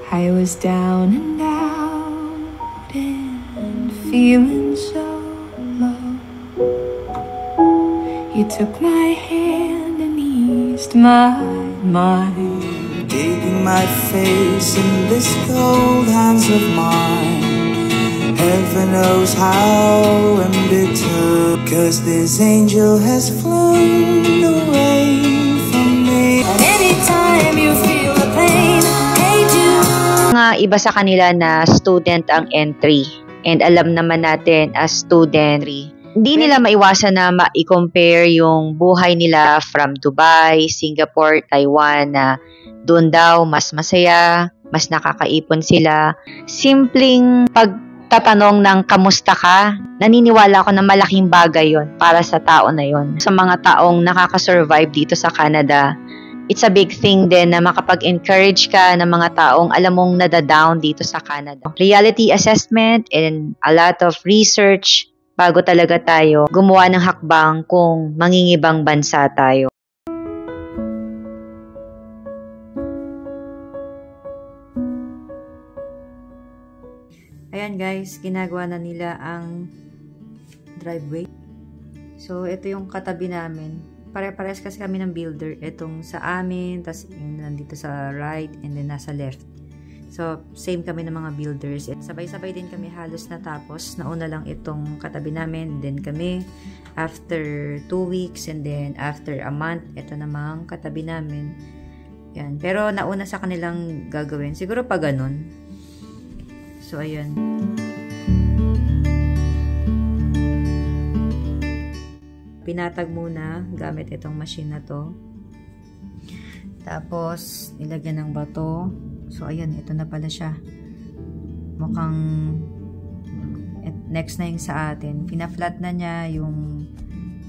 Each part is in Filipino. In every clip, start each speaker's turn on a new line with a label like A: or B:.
A: I was down and out and feeling so low. You took my hand and eased my mind,
B: digging my face in this cold hands of mine. Heaven knows how I'm bitter, 'cause this angel has flown away from me. And anytime you feel the pain, hey Jude.
C: Mga iba sa kanila na student ang entry, and alam naman natin as student, hindi nila maiwasan na ma-compare yung buhay nila from Dubai, Singapore, Taiwan, na doon daw mas masaya, mas nakakaipon sila. Simpleng pagtatanong ng kamusta ka, naniniwala ako na malaking bagay yon para sa tao na yon. Sa mga taong nakaka-survive dito sa Canada, it's a big thing din na makapag-encourage ka ng mga taong alam mong nadadown dito sa Canada. Reality assessment and a lot of research bago talaga tayo gumawa ng hakbang kung mangingibang bansa tayo. Ayan guys, ginagawa na nila ang driveway. So, ito yung katabi namin. Pare-pares kasi kami ng builder. Itong sa amin, tas nandito sa right, and then nasa left. So, same kami ng mga builders. Sabay-sabay din kami halos natapos. Nauna lang itong katabi namin, then kami after 2 weeks, and then after a month, ito namang katabi namin. Yan. Pero nauna sa kanilang gagawin. Siguro pa ganun. So, ayan. Pinatag muna gamit itong machine na to. Tapos, nilagyan ng bato. So, ayan, ito na pala siya. Mukhang next na yung sa atin. Pina-flat na niya yung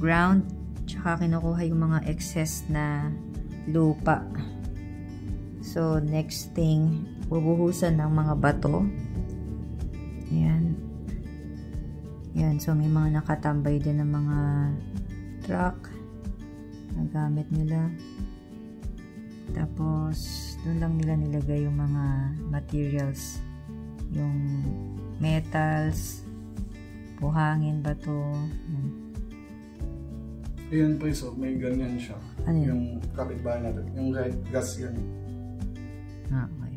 C: ground. Tsaka kinukuha yung mga excess na lupa. So, next thing, bubuhusan ng mga bato. Ayan. Ayan, so may mga nakatambay din ng mga truck na gamit nila. Tapos, doon lang nila nilagay yung mga materials. Yung metals, buhangin, bato.
D: Ayan pa so may ganyan siya.
C: Ano yun?
D: Yung kapitbahay natin. Yung red gas yan.
C: Ah, okay.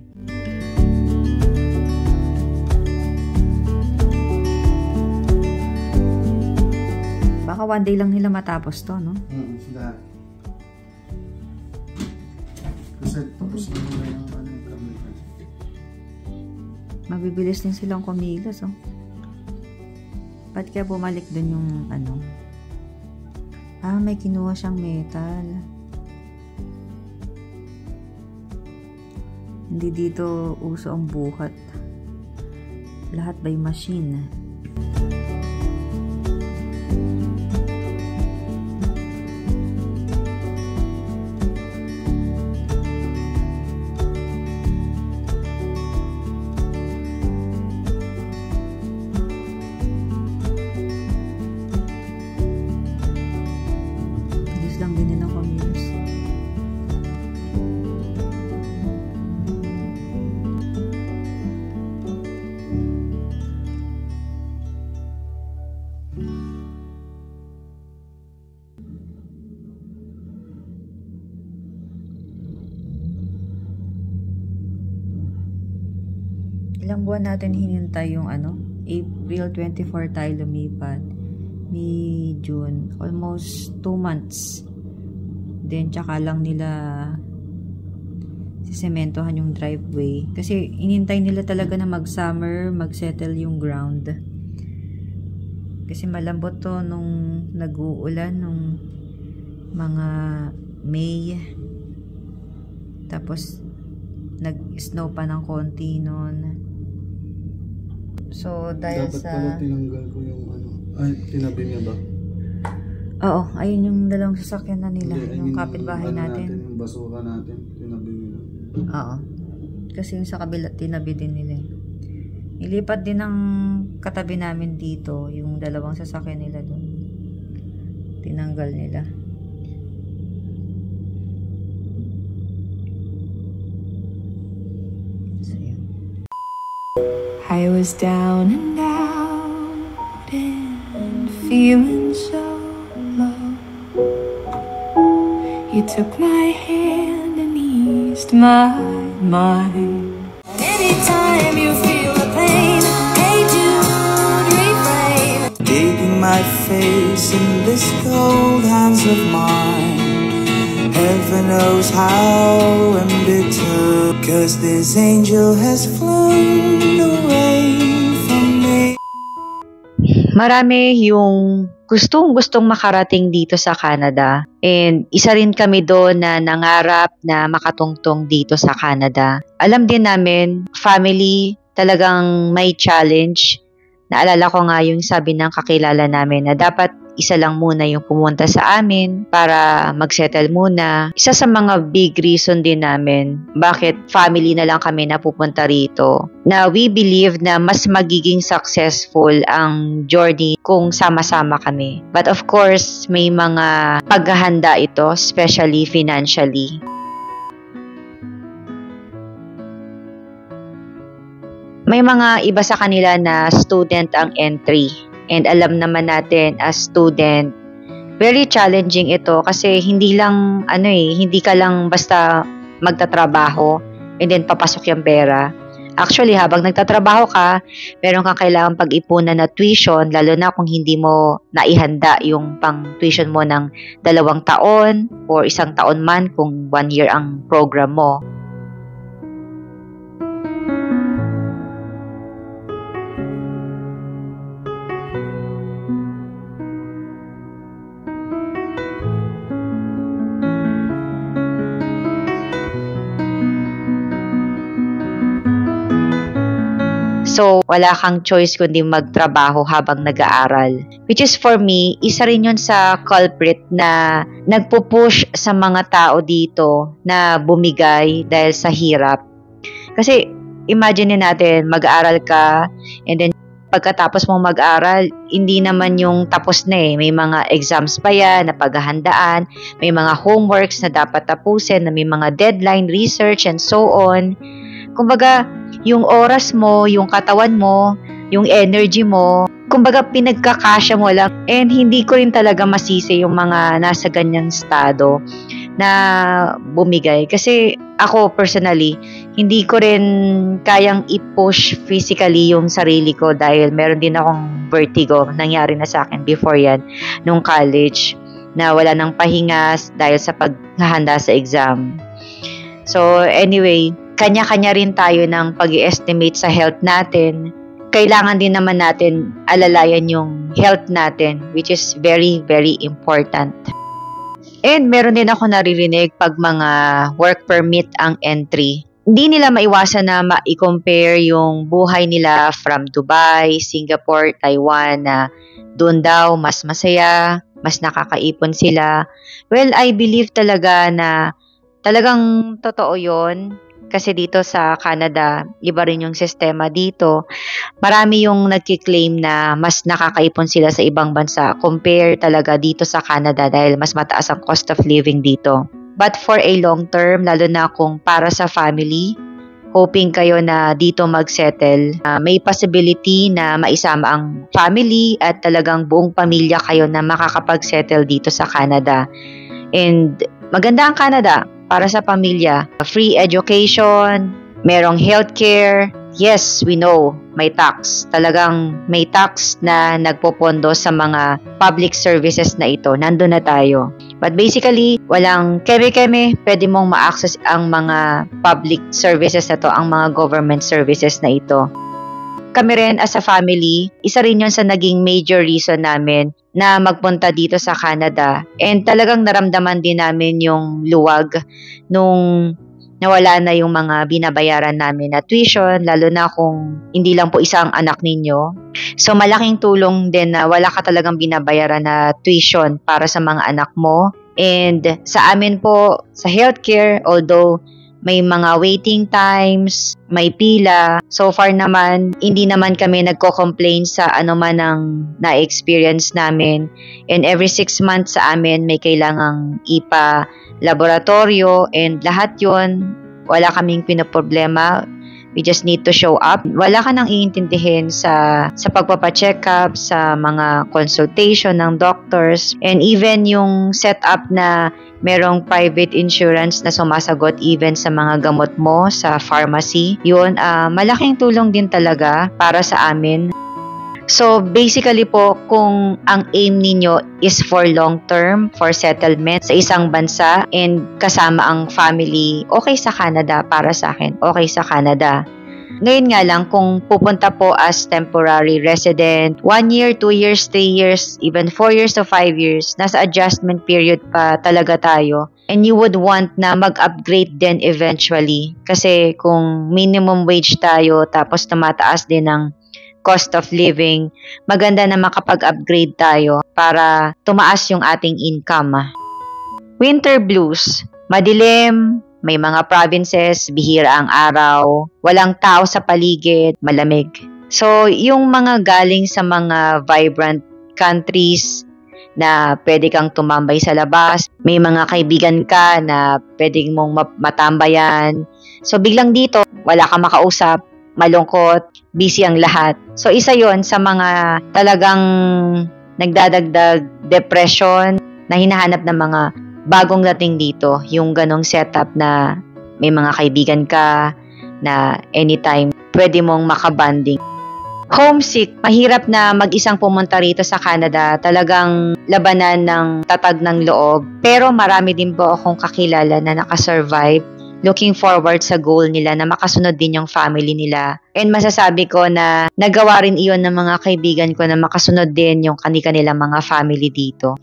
C: Baka one day lang nila matapos to, no?
D: Dahil. Kasi tapos na nila yung kamay.
C: Mabibilis din silang kumilos, oh. Ba't kaya bumalik dun yung ano? Ah, may kinuha siyang metal. Hindi dito uso ang buhat. Lahat by machine. Lang din nila kumilos. Ilang buwan natin hinintay yung ano? April 24 tayo lumipat. May June. Almost 2 months. Then, tsaka lang nila sisementohan yung driveway. Kasi, inintay nila talaga na mag-summer, mag-settle yung ground. Kasi malambot to nung nag-uulan, nung mga May. Tapos, nag-snow pa ng konti nun. So, dahil
D: dapat
C: sa...
D: pala tinanggal ko yung ano. Ay, tinabi niya ba?
C: Oo, ayun yung dalawang sasakyan na nila.
D: Hindi,
C: yung kapitbahay natin.
D: Yung basura natin, tinabi nila.
C: Oo. Kasi yung sa kabila, tinabi din nila. Ilipat din ng katabi namin dito, yung dalawang sasakyan nila doon. Tinanggal nila. So, yun.
A: I was down and out and feeling so low. You took my hand and eased my mind. Anytime you feel the pain, hey Jude, refrain.
B: Digging my face in this cold hands of mine. Heaven knows how I'm bitter, 'cause this angel has flown away from me.
C: Marami yung gustong makarating dito sa Canada. And isa rin kami doon na nangarap na makatungtong dito sa Canada. Alam din namin, family talagang may challenge. Naalala ko nga yung sabi ng kakilala namin na dapat isa lang muna yung pumunta sa amin para mag-settle muna. Isa sa mga big reason din namin bakit family na lang kami napupunta rito. Na we believe na mas magiging successful ang journey kung sama-sama kami. But of course, may mga paghahanda ito, especially financially. May mga iba sa kanila na student ang entry. And alam naman natin as student, very challenging ito kasi hindi ka lang basta magtatrabaho and then papasok yung pera. Actually, habang nagtatrabaho ka, meron kang kailangan pag-ipunan na tuition, lalo na kung hindi mo naihanda yung pang tuition mo ng 2 taon or 1 taon man kung 1 year ang program mo. So, wala kang choice kundi magtrabaho habang nag-aaral. Which is for me, isa rin yun sa culprit na nagpupush sa mga tao dito na bumigay dahil sa hirap. Kasi, imagine natin, mag-aaral ka and then pagkatapos mong mag-aral, hindi naman yung tapos na eh. May mga exams pa yan na paghahandaan, may mga homeworks na dapat tapusin, na may mga deadline, research, and so on. Kumbaga, yung oras mo, yung katawan mo, yung energy mo, kumbaga pinagkakasya mo lang. And hindi ko rin talaga masisi yung mga nasa ganyang estado na bumigay. Kasi ako personally, hindi ko rin kayang i-push physically yung sarili ko dahil meron din akong vertigo. Nangyari na sa akin before yan, nung college, na wala nang pahinga dahil sa paghahanda sa exam. So anyway, kanya-kanya rin tayo ng pag-i-estimate sa health natin. Kailangan din naman natin alalayan yung health natin, which is very, very important. And meron din ako naririnig pag mga work permit ang entry. Hindi nila maiwasan na ma-compare yung buhay nila from Dubai, Singapore, Taiwan na doon daw mas masaya, mas nakakaipon sila. Well, I believe talaga na talagang totoo yon. Kasi dito sa Canada, iba rin yung sistema dito. Marami yung nagkiklaim na mas nakakaipon sila sa ibang bansa compare talaga dito sa Canada dahil mas mataas ang cost of living dito. But for a long term, lalo na kung para sa family, hoping kayo na dito mag-settle, may possibility na maisama ang family at talagang buong pamilya kayo na makakapag-settle dito sa Canada. And maganda ang Canada para sa pamilya. Free education, merong healthcare. Yes, we know, may tax. Talagang may tax na nagpopondo sa mga public services na ito. Nandun na tayo. But basically, walang keme-keme, pwede mong ma-access ang mga public services na to, ang mga government services na ito. Kami rin as a family, isa rin yun sa naging major reason namin na magpunta dito sa Canada. And talagang naramdaman din namin yung luwag nung nawala na yung mga binabayaran namin na tuition, lalo na kung hindi lang po isang anak ninyo. So malaking tulong din na wala ka talagang binabayaran na tuition para sa mga anak mo. And sa amin po, sa healthcare, although may mga waiting times, may pila. So far naman, hindi naman kami nagko-complain sa anuman ang na-experience namin. And every 6 months sa amin, may kailangang ipa laboratorio and lahat yon wala kaming pinoproblema. We just need to show up. Wala ka nang iintindihin sa pagpapacheck up, sa mga consultation ng doctors, and even yung setup na merong private insurance na sumasagot even sa mga gamot mo sa pharmacy. Yun, malaking tulong din talaga para sa amin. So, basically po, kung ang aim ninyo is for long term, for settlement sa isang bansa and kasama ang family, okay sa Canada para sa akin. Okay sa Canada. Ngayon nga lang, kung pupunta po as temporary resident, 1 year, 2 years, 3 years, even 4 years to 5 years, nasa adjustment period pa talaga tayo. And you would want na mag-upgrade din eventually. Kasi kung minimum wage tayo, tapos tumataas din ng cost of living, maganda na makapag-upgrade tayo para tumaas yung ating income. Winter blues, madilim, may mga provinces, bihira ang araw, walang tao sa paligid, malamig. So, yung mga galing sa mga vibrant countries na pwede kang tumambay sa labas, may mga kaibigan ka na pwedeng mong matambayan. So, biglang dito, wala kang makausap, malungkot, busy ang lahat. So, isa yon sa mga talagang nagdadagdag depression na hinahanap ng mga bagong dating dito. Yung ganong setup na may mga kaibigan ka na anytime pwede mong makabanding. Homesick, mahirap na mag-isang pumunta rito sa Canada. Talagang labanan ng tatag ng loob. Pero marami din po akong kakilala na nakasurvive. Looking forward sa goal nila na makasunod din yung family nila. And masasabi ko na nagawa rin iyon ng mga kaibigan ko na makasunod din yung kanilang mga family dito.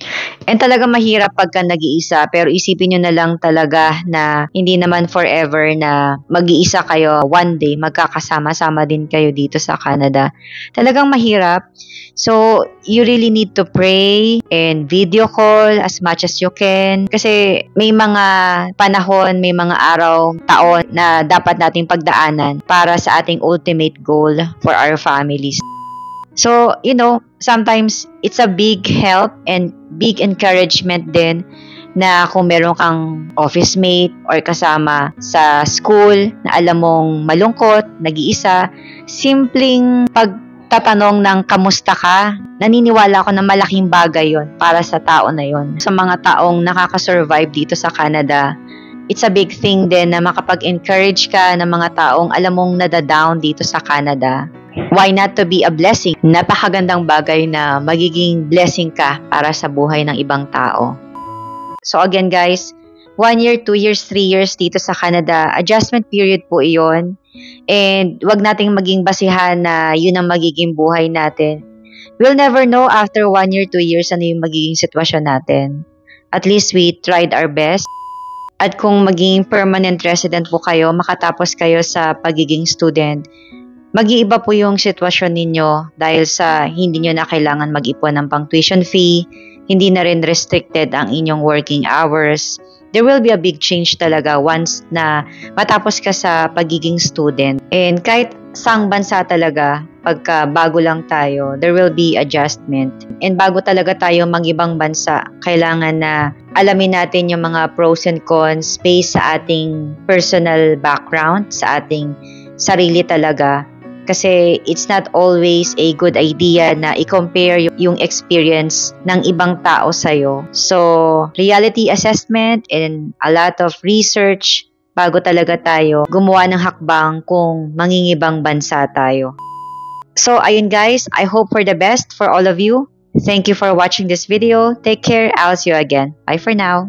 C: And talaga mahirap pagka nag-iisa, pero isipin nyo na lang talaga na hindi naman forever na mag-iisa kayo. One day, magkakasama-sama din kayo dito sa Canada. Talagang mahirap. So, you really need to pray and video call as much as you can. Kasi may mga panahon, may mga araw, taon na dapat nating pagdaanan para sa ating ultimate goal for our families. So, sometimes it's a big help and big encouragement din na kung meron kang office mate or kasama sa school na alam mong malungkot, nag-iisa, simpleng pagtatanong ng kamusta ka, naniniwala ako na malaking bagay yon para sa tao na yon. Sa mga taong nakaka-survive dito sa Canada, it's a big thing din na makapag-encourage ka ng mga taong alam mong nadadown dito sa Canada. Why not to be a blessing? Napakagandang bagay na magiging blessing ka para sa buhay ng ibang tao. So again guys, 1 year, 2 years, 3 years dito sa Canada, adjustment period po iyon. And wag nating maging basihan na yun ang magiging buhay natin. We'll never know after 1 year, 2 years ano yung magiging sitwasyon natin. At least we tried our best. At kung maging permanent resident po kayo, makatapos kayo sa pagiging student, mag-iiba po yung sitwasyon ninyo dahil sa hindi nyo na kailangan mag-ipon ng pang tuition fee, hindi na rin restricted ang inyong working hours. There will be a big change talaga once na matapos ka sa pagiging student. And kahit saang bansa talaga, pagka bago lang tayo, there will be adjustment. And bago talaga tayo mag-ibang bansa, kailangan na alamin natin yung mga pros and cons based sa ating personal background, sa ating sarili talaga. Kasi it's not always a good idea na i-compare yung experience ng ibang tao sa'yo. So, reality assessment and a lot of research bago talaga tayo gumawa ng hakbang kung mangingibang bansa tayo. So, ayun guys, I hope for the best for all of you. Thank you for watching this video. Take care. I'll see you again. Bye for now.